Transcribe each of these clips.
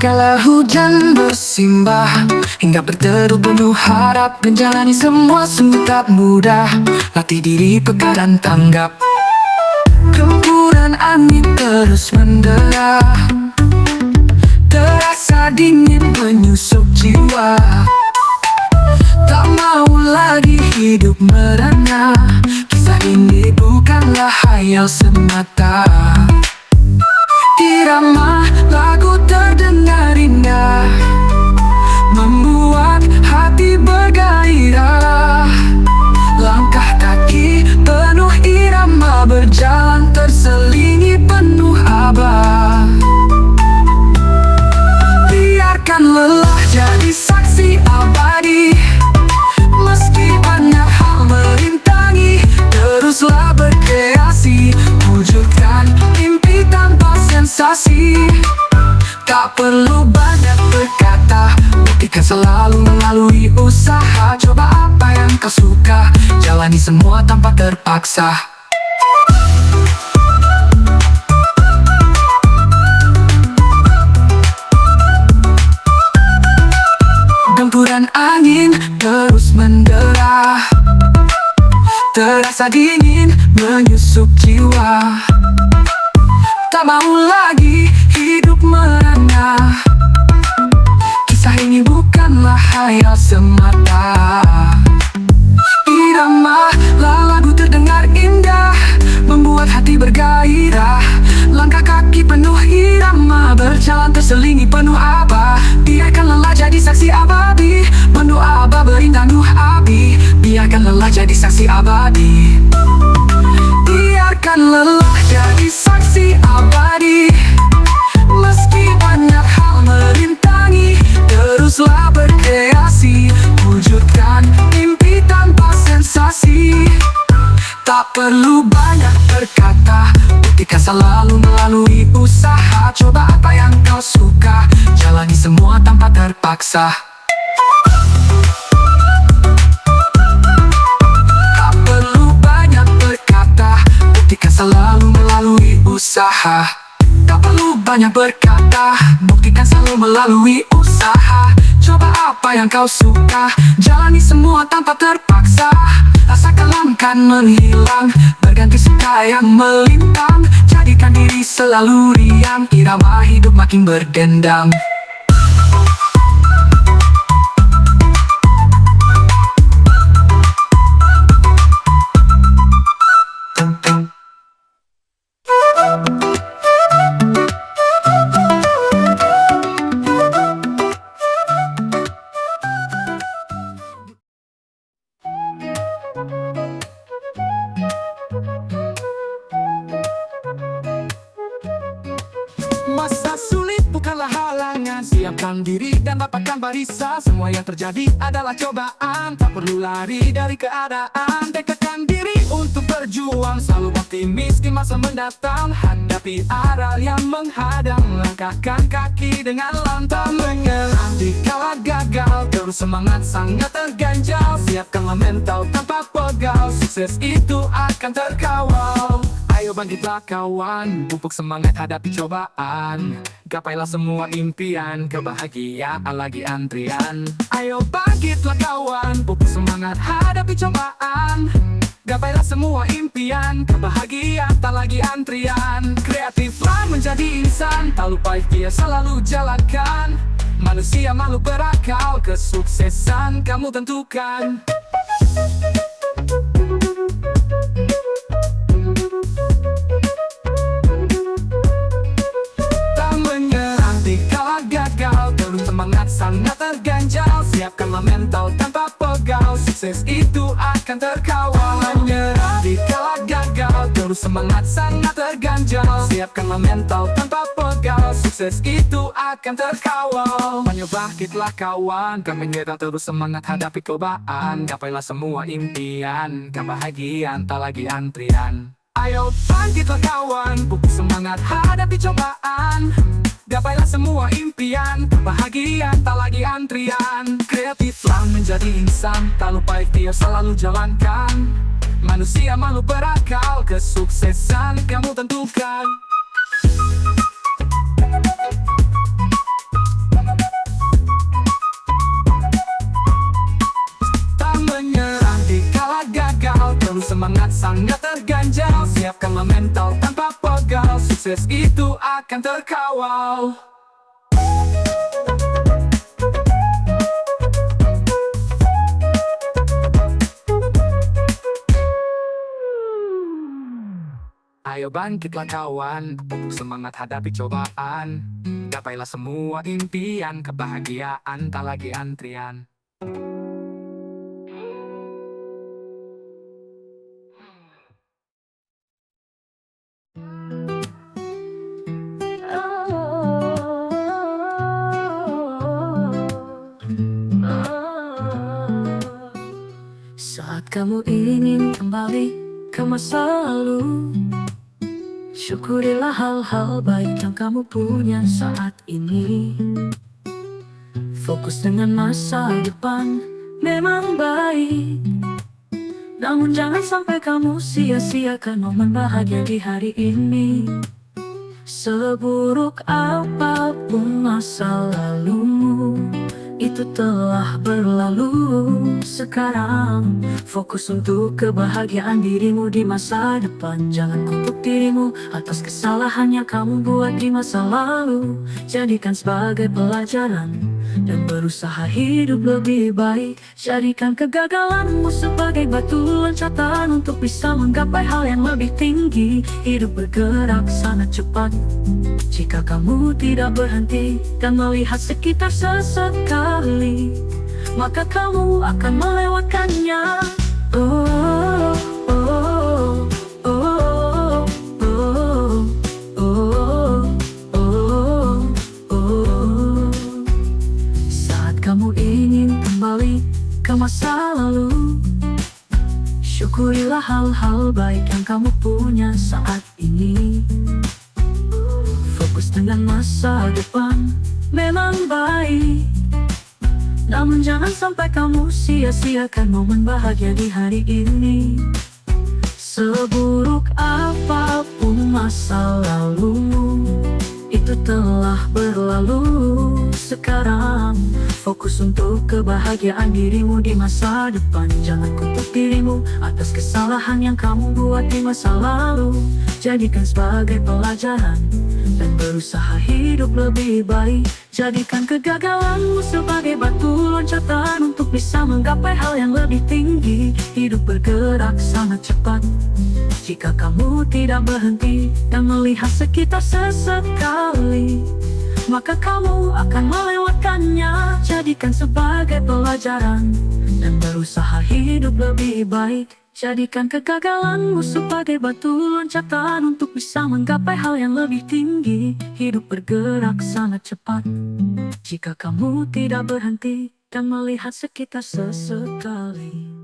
Kala hujan bersimbah hingga berteduh penuh harap, menjalani semua sungguh tak mudah. Latih diri peka dan tanggap. Gempuran angin terus mendera, terasa dingin menyusup jiwa. Tak mau lagi hidup merana, kisah ini bukanlah hayal semata. Irama lagu terdengar indah, membuat hati bergairah. Langkah kaki penuh irama, berjalan terselingi penuh abah. Biarkan lelah jadi saksi abadi, meski banyak hal merintangi, teruslah berkreasi, wujudkan mimpi tanpa sensasi. Tak perlu banyak berkata, buktikan selalu melalui usaha. Coba apa yang kau suka, jalani semua tanpa terpaksa. Gempuran angin terus mendera, terasa dingin menyusup jiwa. Tak mau lagi hidup merana, kisah ini bukanlah hayal semata. Irama lagu terdengar indah, membuat hati bergairah. Langkah kaki penuh irama, berjalan terselingi penuh abah. Biarkan lelah jadi saksi abadi, penuh abah berintang api. Biarkan lelah jadi saksi abadi, biarkan lelah jadi saksi abadi. Meski banyak hal merintangi, teruslah berkreasi, wujudkan mimpi tanpa sensasi. Tak perlu banyak berkata, buktikan selalu melalui usaha. Coba apa yang kau suka, jalani semua tanpa terpaksa. Tak perlu banyak berkata, buktikan selalu melalui usaha. Tak perlu banyak berkata, buktikan selalu melalui usaha. Coba apa yang kau suka, jalani semua tanpa terpaksa. Rasa kelam kan menghilang, berganti suka yang melintang. Jadikan diri selalu riang, irama hidup makin berdendang. Masa sulit bukanlah halangan, siapkan diri dan dapatkan barisan. Semua yang terjadi adalah cobaan, tak perlu lari dari keadaan. Dekatkan diri untuk berjuang, selalu optimis di masa mendatang. Hadapi aral yang menghadang, langkahkan kaki dengan lantang. Menyerah dikala gagal, terus semangat sangat terganjal. Siapkanlah mental tanpa pegal, sukses itu akan terkawal. Ayo bangkitlah kawan, pupuk semangat hadapi cobaan. Gapailah semua impian, kebahagiaan lagi antrian. Ayo bangkitlah kawan, pupuk semangat hadapi cobaan. Gapailah semua impian, kebahagiaan tak lagi antrian. Kreatiflah menjadi insan, tak lupa ikhtiar selalu jalankan. Manusia makhluk berakal, kesuksesan kamu tentukan. Semangat sangat terganjal, siapkanlah mental tanpa pegal. Sukses itu akan terkawal. Menyerah dikala gagal, terus semangat sangat terganjal. Siapkanlah mental tanpa pegal, sukses itu akan terkawal. Banyak bangkitlah kawan, kami menyerah terus semangat hadapi cobaan. Gapailah semua impian, kebahagiaan tak lagi antrian. Ayo bangkitlah kawan, pupuk semangat hadapi cobaan. Gapailah semua impian, kebahagiaan tak lagi antrian. Kreatiflah menjadi insan, tak lupa ikhtiar selalu jalankan. Manusia makhluk berakal, kesuksesan kamu tentukan. semangat sangat terganjal. Siapkanlah mental tanpa pegal, sukses itu akan terkawal. Ayo bangkitlah kawan, semangat hadapi cobaan. Gapailah semua impian, kebahagiaan tak lagi antrian. Saat kamu ingin kembali ke masa lalu, syukurilah hal-hal baik yang kamu punya saat ini. Fokus dengan masa depan memang baik, namun jangan sampai kamu sia-siakan momen bahagia di hari ini. Seburuk apapun masa lalumu, itu telah berlalu. Sekarang fokus untuk kebahagiaan dirimu di masa depan. Jangan kutuk dirimu atas kesalahan yang kamu buat di masa lalu. Jadikan sebagai pelajaran dan berusaha hidup lebih baik. Jadikan kegagalanmu sebagai batu loncatan untuk bisa menggapai hal yang lebih tinggi. Hidup bergerak sangat cepat jika kamu tidak berhenti dan melihat sekitar sesekali, maka kamu akan melewatkannya. Oh, oh, oh, oh, oh, oh, oh. Saat kamu ingin kembali ke masa lalu, syukurilah hal-hal baik yang kamu punya saat ini. Fokus dengan masa depan memang baik, namun jangan sampai kamu sia-siakan momen bahagia di hari ini. Seburuk apapun masa lalumu, itu telah berlalu. Sekarang fokus untuk kebahagiaan dirimu di masa depan. Jangan kutuk dirimu atas kesalahan yang kamu buat di masa lalu. Jadikan sebagai pelajaran dan berusaha hidup lebih baik. Jadikan kegagalanmu sebagai batu loncatan untuk bisa menggapai hal yang lebih tinggi. Hidup bergerak sangat cepat jika kamu tidak berhenti dan melihat sekitar sesekali, maka kamu akan melewatkannya. Jadikan sebagai pelajaran dan berusaha hidup lebih baik. Jadikan kegagalanmu sebagai batu loncatan untuk bisa menggapai hal yang lebih tinggi. Hidup bergerak sangat cepat jika kamu tidak berhenti dan melihat sekitar sesekali.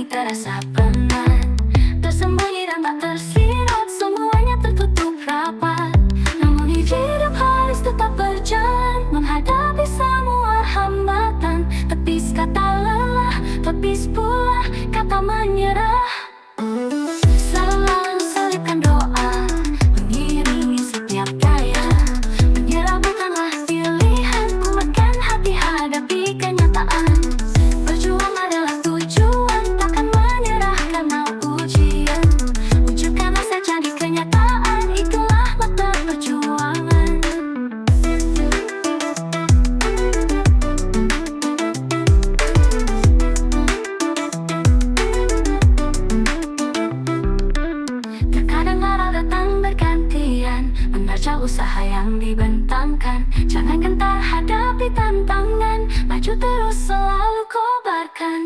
Terasa penat, tersembunyi dan tak tersirat, semuanya tertutup rapat. Namun hidup harus tetap berjalan, menghadapi semua hambatan. Tepis kata lelah, tepis pula kata menyerah. Selalu selipkan doa mengiringi setiap gaya. Menyerah bukanlah pilihan, kuatkan hati hadapi kenyataan. Berjuang adalah tujuan, takkan menyerah karena ujian. Wujudkan rasa jadi kenyataan, itulah mata perjuangan. Terkadang lara datang bergantian, menerjang usaha yang dibentangkan. Jangan gentar hadapi tantangan, maju terus selalu kobarkan.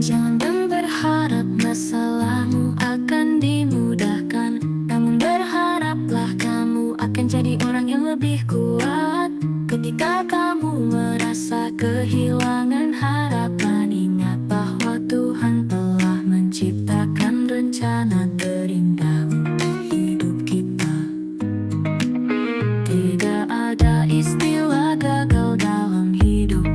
Jangan berharap masalahmu akan dimudahkan. Namun berharaplah kamu akan jadi orang yang lebih kuat. Ketika kamu merasa kehilangan harapan, ingat bahwa Tuhan telah menciptakan rencana terindah untuk hidup kita. Tidak ada istilah gagal dalam hidup,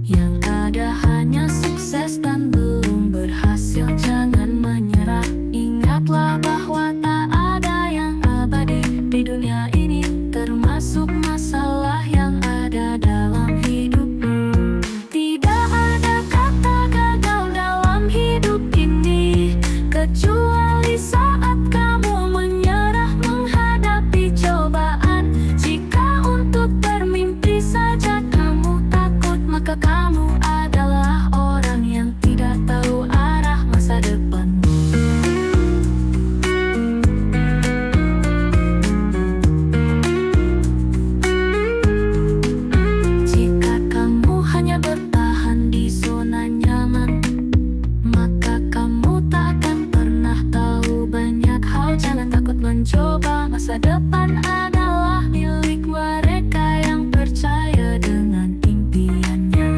yang ada hanya sukses dan belum berhasil. Jangan menyerah, ingatlah bahwa tak ada yang abadi di dunia ini, termasuk masalah yang ada dalam hidupmu. Tidak ada kata gagal dalam hidup ini, kecuali saat kamu menyerah menghadapi cobaan. Jika untuk bermimpi saja kamu takut, maka kamu adalah orang yang tidak tahu arah masa depanmu. Jika kamu hanya bertahan di zona nyaman, maka kamu tak akan pernah tahu banyak hal. Jangan takut mencoba, masa depan adalah milik mereka yang percaya dengan impiannya.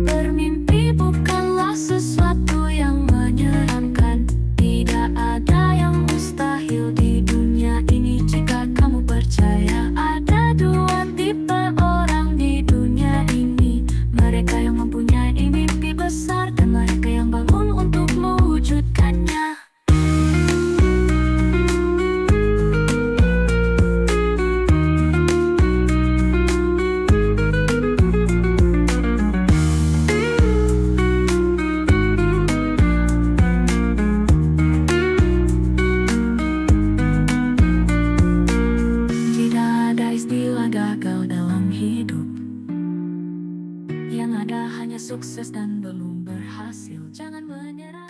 Bermimpi bukanlah sesuatu yang menyeramkan. Tidak ada yang mustahil di dunia ini jika kamu percaya. Ada dua tipe orang di dunia ini, mereka yang mempunyai mimpi besar dan mereka yang bangun untuk mewujudkannya. Tidak ada istilah gagal dalam hidup, yang ada hanya sukses dan belum berhasil. Jangan menyerah.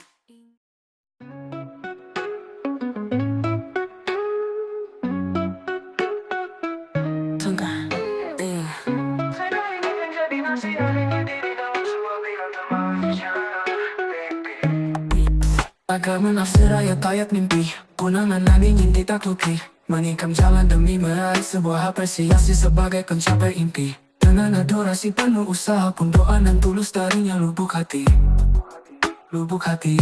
Agar menafsir ayat ayat mimpi, punangan ingin ditakluki, menikam jalan demi meraih sebuah apresiasi sebagai pencapai impi. Dengan adorasi penuh usaha pun doa dan tulus darinya lubuk hati. Lubuk hati.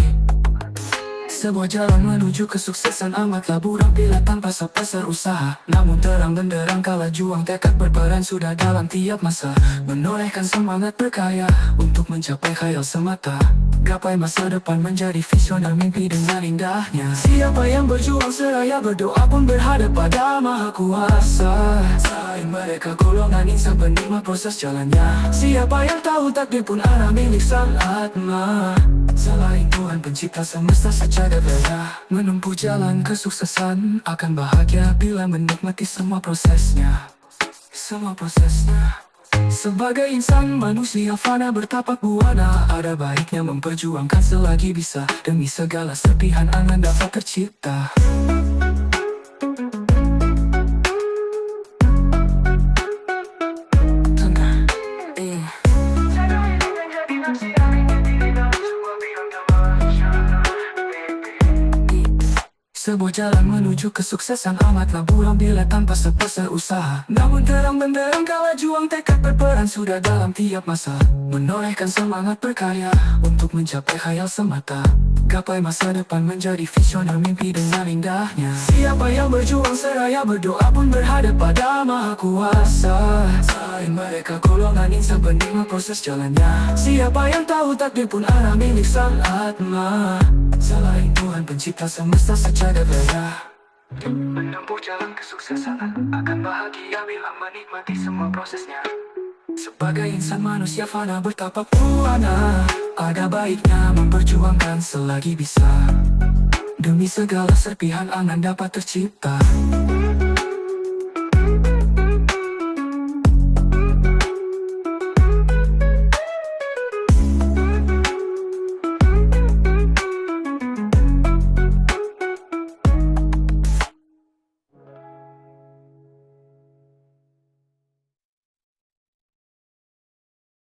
Sebuah jalan menuju kesuksesan amatlah buram bila tanpa sepasar usaha. Namun terang benderang kala juang tekad berperan sudah dalam tiap masa, menorehkan semangat berkarya untuk mencapai khayal semata. Gapai masa depan menjadi visioner mimpi dengan indahnya. Siapa yang berjuang seraya berdoa pun berhadap pada Maha Kuasa. Selain mereka golongan insan penikmat proses jalannya. Siapa yang tahu takdir pun arah milik sang Atma. Selain Tuhan pencipta semesta secara beda, menempuh jalan kesuksesan akan bahagia bila menikmati semua prosesnya. Semua prosesnya. Sebagai insan manusia fana bertapak buana, ada baiknya memperjuangkan selagi bisa, demi segala serpihan angan dapat tercipta. Sebuah jalan menuju kesuksesan amatlah buram bila tanpa sepasar usaha. Namun terang benderang kala juang tekad berperan sudah dalam tiap masa, menorehkan semangat berkarya untuk mencapai khayal semata. Gapai masa depan menjadi visioner mimpi dengan indahnya. Siapa yang berjuang seraya berdoa pun berhadap pada Maha Kuasa. Selain mereka golongan insan penikmat proses jalannya. Siapa yang tahu takdir pun arah milik sang Atma. Selain Tuhan pencipta semesta secara beda, menempuh jalan kesuksesan akan bahagia bila menikmati semua prosesnya. Sebagai insan manusia fana bertapak buana, ada baiknya memperjuangkan selagi bisa, demi segala serpihan angan dapat tercipta.